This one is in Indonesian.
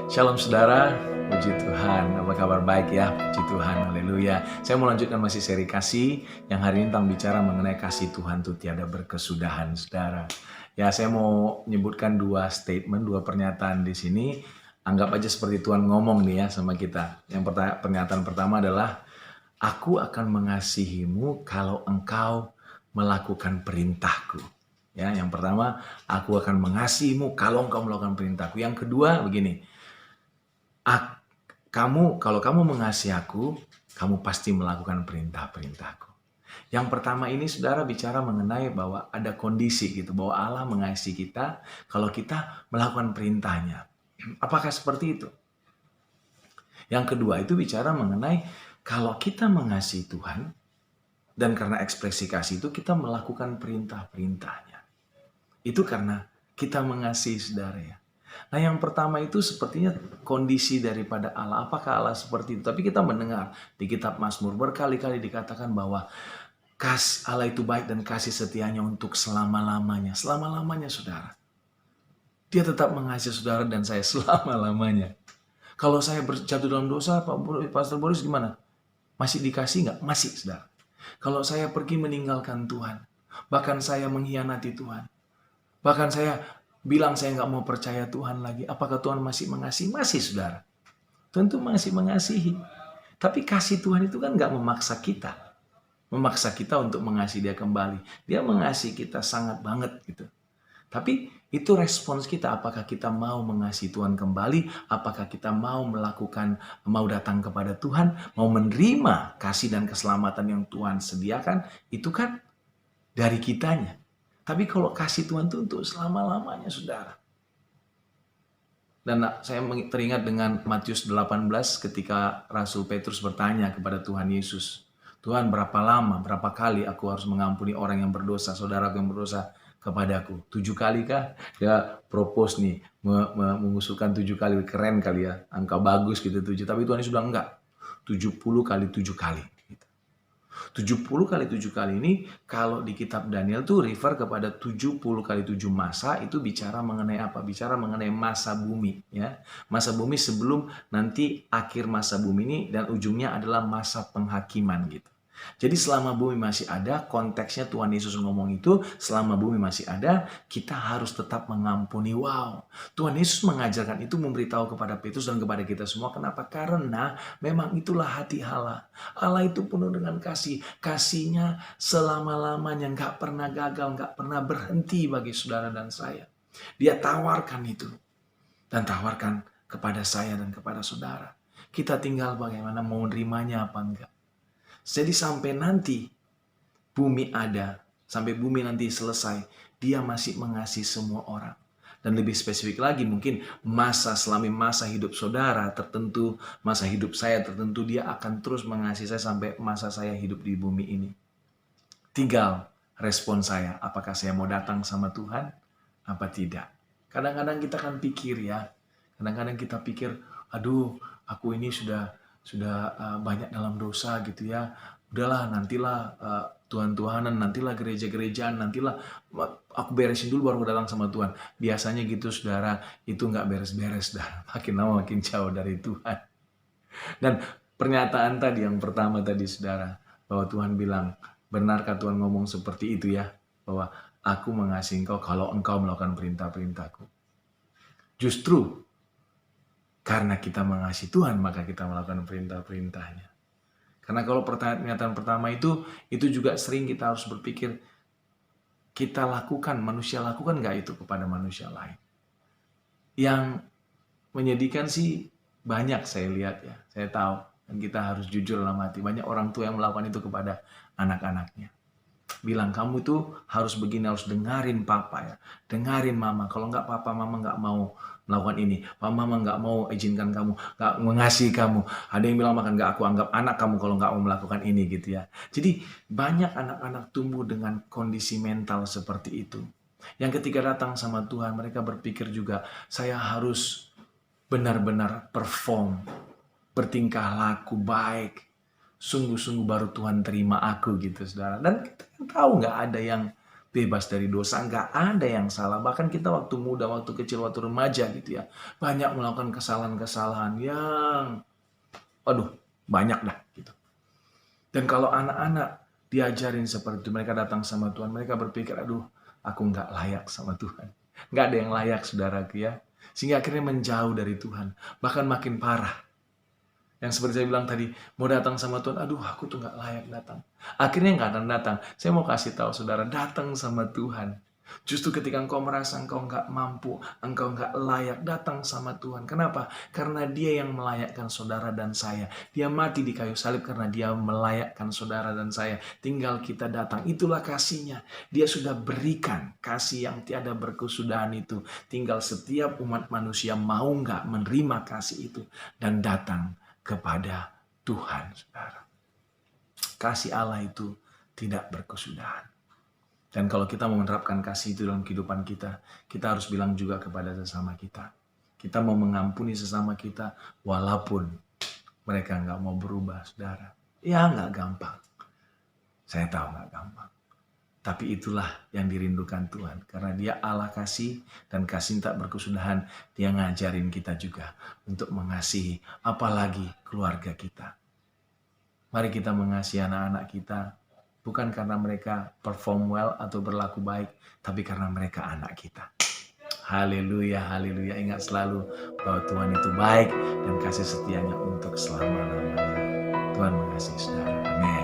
Shalom saudara, puji Tuhan, apa kabar baik ya, puji Tuhan, haleluya. Saya mau lanjutkan masih seri kasih, yang hari ini tentang bicara mengenai kasih Tuhan itu tiada berkesudahan saudara. Ya saya mau menyebutkan dua statement, dua pernyataan di sini, anggap aja seperti Tuhan ngomong nih ya sama kita. Yang pernyataan pertama adalah, aku akan mengasihimu kalau engkau melakukan perintahku. Ya, yang pertama, aku akan mengasihimu kalau engkau melakukan perintahku. Yang kedua, begini, kalau kamu mengasihi aku, kamu pasti melakukan perintah-perintahku. Yang pertama ini saudara bicara mengenai bahwa ada kondisi gitu, bahwa Allah mengasihi kita kalau kita melakukan perintahnya. Apakah seperti itu? Yang kedua itu bicara mengenai kalau kita mengasihi Tuhan, dan karena ekspresi kasih itu kita melakukan perintah-perintahnya. Itu karena kita mengasihi saudara ya. Nah yang pertama itu sepertinya kondisi daripada Allah. Apakah Allah seperti itu? Tapi kita mendengar di kitab Mazmur berkali-kali dikatakan bahwa Allah itu baik dan kasih setianya untuk selama-lamanya. Selama-lamanya saudara. Dia tetap mengasihi saudara dan saya selama-lamanya. Kalau saya jatuh dalam dosa, Pastor Boris gimana? Masih dikasih nggak? Masih saudara. Kalau saya pergi meninggalkan Tuhan, bahkan saya mengkhianati Tuhan, bahkan saya bilang saya nggak mau percaya Tuhan lagi. Apakah Tuhan masih mengasihi? Masih, saudara. Tentu masih mengasihi. Tapi kasih Tuhan itu kan nggak memaksa kita. Memaksa kita untuk mengasihi dia kembali. Dia mengasihi kita sangat banget gitu. Tapi itu respons kita. Apakah kita mau mengasihi Tuhan kembali? Apakah kita mau datang kepada Tuhan? Mau menerima kasih dan keselamatan yang Tuhan sediakan? Itu kan dari kitanya. Tapi kalau kasih Tuhan itu untuk selama-lamanya, saudara. Dan saya teringat dengan Matius 18 ketika Rasul Petrus bertanya kepada Tuhan Yesus, Tuhan berapa lama, berapa kali aku harus mengampuni orang yang berdosa, saudara yang berdosa kepadaku? 7 kali kah? Dia propose nih, mengusulkan 7 kali, keren kali ya, angka bagus gitu 7. Tapi Tuhan Yesus bilang enggak, 70 kali 7 kali. 70 kali 7 kali ini kalau di kitab Daniel tuh refer kepada 70 kali 7 masa, itu bicara mengenai apa? Bicara mengenai masa bumi ya. Masa bumi sebelum nanti akhir masa bumi ini dan ujungnya adalah masa penghakiman gitu. Jadi selama bumi masih ada, konteksnya Tuhan Yesus ngomong itu, selama bumi masih ada, kita harus tetap mengampuni. Wow, Tuhan Yesus mengajarkan itu, memberitahu kepada Petrus dan kepada kita semua. Kenapa? Karena memang itulah hati Allah. Allah itu penuh dengan kasih. Kasihnya selama-lamanya, gak pernah gagal, gak pernah berhenti bagi saudara dan saya. Dia tawarkan itu. Dan tawarkan kepada saya dan kepada saudara. Kita tinggal bagaimana mau nerimanya apa enggak. Jadi sampai nanti bumi ada, sampai bumi nanti selesai, dia masih mengasihi semua orang. Dan lebih spesifik lagi mungkin selama masa hidup saudara tertentu, masa hidup saya tertentu, dia akan terus mengasihi saya sampai masa saya hidup di bumi ini. Tinggal respon saya, apakah saya mau datang sama Tuhan, apa tidak. Kadang-kadang kita kan pikir ya, kadang-kadang kita pikir, aduh aku ini sudah banyak dalam dosa gitu ya. Udahlah nantilah Tuhan-Tuhanan, nantilah gereja-gerejaan, nantilah aku beresin dulu baru datang sama Tuhan. Biasanya gitu saudara, itu nggak beres-beres dah. Makin lama makin jauh dari Tuhan. Dan pernyataan tadi yang pertama tadi saudara, bahwa Tuhan bilang, benarkah Tuhan ngomong seperti itu ya? Bahwa aku mengasihi engkau kalau engkau melakukan perintah-perintahku. Justru karena kita mengasihi Tuhan, maka kita melakukan perintah-perintahnya. Karena kalau pernyataan pertama itu juga sering kita harus berpikir, kita lakukan, manusia lakukan nggak itu kepada manusia lain? Yang menyedihkan sih banyak saya lihat ya, saya tahu. Dan kita harus jujur dalam hati, banyak orang tua yang melakukan itu kepada anak-anaknya. Bilang, kamu tuh harus begini, harus dengarin papa ya, dengarin mama. Kalau nggak papa mama nggak mau melakukan ini, papa mama nggak mau izinkan kamu, nggak mengasihi kamu. Ada yang bilang makan nggak aku anggap anak kamu kalau nggak mau melakukan ini gitu ya. Jadi banyak anak-anak tumbuh dengan kondisi mental seperti itu. Yang ketika datang sama Tuhan, mereka berpikir juga, saya harus benar-benar perform, bertingkah laku baik, sungguh-sungguh baru Tuhan terima aku gitu saudara. Dan kita tahu nggak ada yang bebas dari dosa, nggak ada yang salah. Bahkan kita waktu muda, waktu kecil, waktu remaja gitu ya, banyak melakukan kesalahan-kesalahan yang, aduh, banyak dah gitu. Dan kalau anak-anak diajarin seperti itu, mereka datang sama Tuhan, mereka berpikir, aduh, aku nggak layak sama Tuhan. Nggak ada yang layak, saudaraku ya. Sehingga akhirnya menjauh dari Tuhan. Bahkan makin parah. Yang seperti saya bilang tadi, mau datang sama Tuhan, aduh aku tuh nggak layak datang. Akhirnya nggak akan datang. Saya mau kasih tahu saudara, datang sama Tuhan. Justru ketika engkau merasa engkau nggak mampu, engkau nggak layak, datang sama Tuhan. Kenapa? Karena Dia yang melayakkan saudara dan saya. Dia mati di kayu salib karena Dia melayakkan saudara dan saya. Tinggal kita datang. Itulah kasih-Nya. Dia sudah berikan kasih yang tiada berkesudahan itu. Tinggal setiap umat manusia mau nggak menerima kasih itu dan datang kepada Tuhan, saudara. Kasih Allah itu tidak berkesudahan. Dan kalau kita mau menerapkan kasih itu dalam kehidupan kita, kita harus bilang juga kepada sesama kita. Kita mau mengampuni sesama kita walaupun mereka nggak mau berubah, saudara. Ya nggak gampang. Saya tahu nggak gampang. Tapi itulah yang dirindukan Tuhan. Karena Dia Allah kasih dan kasih tak berkesudahan. Dia ngajarin kita juga untuk mengasihi apalagi keluarga kita. Mari kita mengasihi anak-anak kita. Bukan karena mereka perform well atau berlaku baik. Tapi karena mereka anak kita. Haleluya, haleluya. Ingat selalu bahwa Tuhan itu baik dan kasih setianya untuk selama-lamanya. Tuhan mengasihi saudara. Amin.